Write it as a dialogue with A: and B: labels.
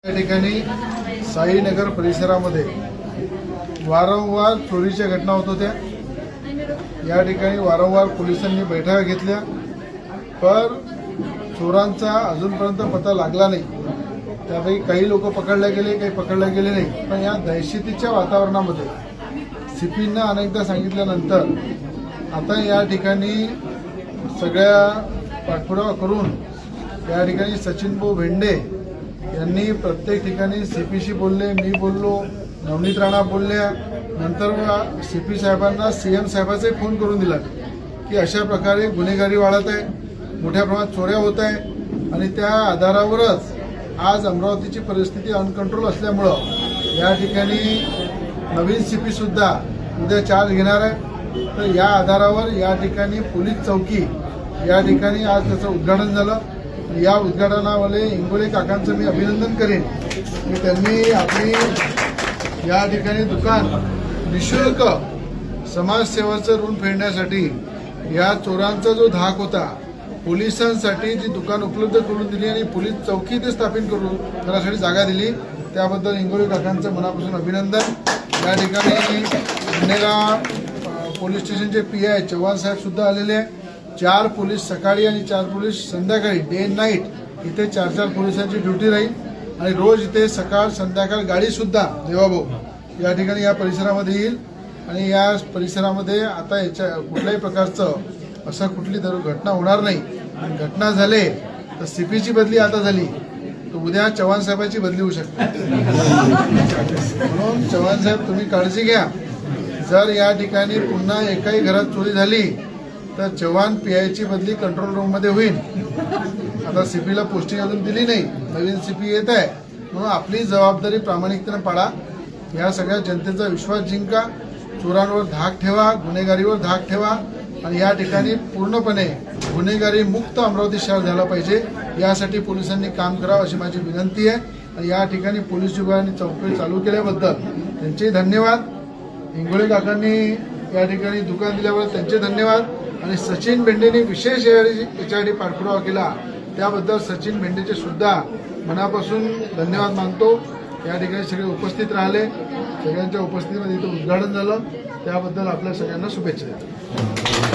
A: या ठिकाणी साईनगर परिसरामध्ये वारंवार चोरीच्या घटना होत होत्या। या ठिकाणी वारंवार पोलिसांनी बैठका घेतल्या, पण चोरांचा अजूनपर्यंत पत्ता लागला नाही। त्यापैकी काही लोक पकडले गेले, काही पकडले गेले नाही। पण या दहशतीच्या वातावरणामध्ये सीपींना अनेकदा सांगितल्यानंतर आता या ठिकाणी सगळ्या पाठपुरावा करून या ठिकाणी सचिन भाऊ भेंडे यांनी प्रत्येक ठिकाणी सीपीशी बोलले, मी बोललो, नवनीत राणा बोलल्या। नंतर सीपी साहेबांना सीएम साहेबांचाही फोन करून दिला की अशा प्रकारे गुन्हेगारी वाढत आहे, मोठ्या प्रमाणात चोऱ्या होत आहे आणि त्या आधारावरच आज अमरावतीची परिस्थिती अनकंट्रोल असल्यामुळं या ठिकाणी नवीन सीपी सुद्धा उद्या चार्ज घेणार आहे। तर या आधारावर या ठिकाणी पोलीस चौकी या ठिकाणी आज त्याचं उद्घाटन झालं। या उद्घाटनामध्ये इंगोले काकांचं मी अभिनंदन करेन की त्यांनी आपली या ठिकाणी दुकान निःशुल्क समाजसेवाचं ऋण फेडण्यासाठी या चोरांचा जो धाक होता पोलिसांसाठी जी दुकान उपलब्ध करून दिली आणि पोलीस चौकी ते स्थापित करून करण्यासाठी जागा दिली, त्याबद्दल इंगोले काकांचं मनापासून अभिनंदन। या ठिकाणी खंडेराव पोलीस स्टेशनचे PI चव्हाण साहेब सुद्धा आलेले आहे। 4 पोलीस सकाळी आणि 4 पोलीस संध्याकाळी, डे अँड नाईट इथे 4 पोलिसांची ड्युटी राहील आणि रोज इथे सकाळ संध्याकाळ गाडी सुद्धा देवाभाऊ या ठिकाणी या परिसरामध्ये येईल आणि या परिसरामध्ये आता याच्या कुठल्याही प्रकारचं असं कुठली घटना होणार नाही। आणि घटना झाले तर सीपीची बदली आता झाली तर उद्या चव्हाण साहेबांची बदली होऊ शकते। म्हणून चव्हाण साहेब तुम्ही काळजी घ्या, जर या ठिकाणी पुन्हा एकाही घरात चोरी झाली तर चव्हाण PIची बदली कंट्रोल रूममध्ये होईल। आता सीपीला पोस्टिंग अजून दिली नाही, नवीन सीपी येत आहे, म्हणून आपली जबाबदारी प्रामाणिकतेने पाळा, या सगळ्या जनतेचा विश्वास जिंका, चोरांवर धाक ठेवा, गुन्हेगारीवर धाक ठेवा आणि या ठिकाणी पूर्णपणे गुन्हेगारी मुक्त अमरावती शहर झालं पाहिजे, यासाठी पोलिसांनी काम करावं अशी माझी विनंती आहे। आणि या ठिकाणी पोलीस विभागाने चौकशी चालू केल्याबद्दल त्यांचे धन्यवाद। इंगोले काकांनी या ठिकाणी दुकान दिल्याबद्दल त्यांचे धन्यवाद आणि सचिन भेंडेंनी विशेष याच्यासाठी पाठपुरावा केला, त्याबद्दल सचिन भेंडेचे सुद्धा मनापासून धन्यवाद मानतो। या ठिकाणी सगळे उपस्थित राहिले, सगळ्यांच्या उपस्थितीमध्ये इथं उद्घाटन झालं, त्याबद्दल आपल्या सगळ्यांना शुभेच्छा देतो।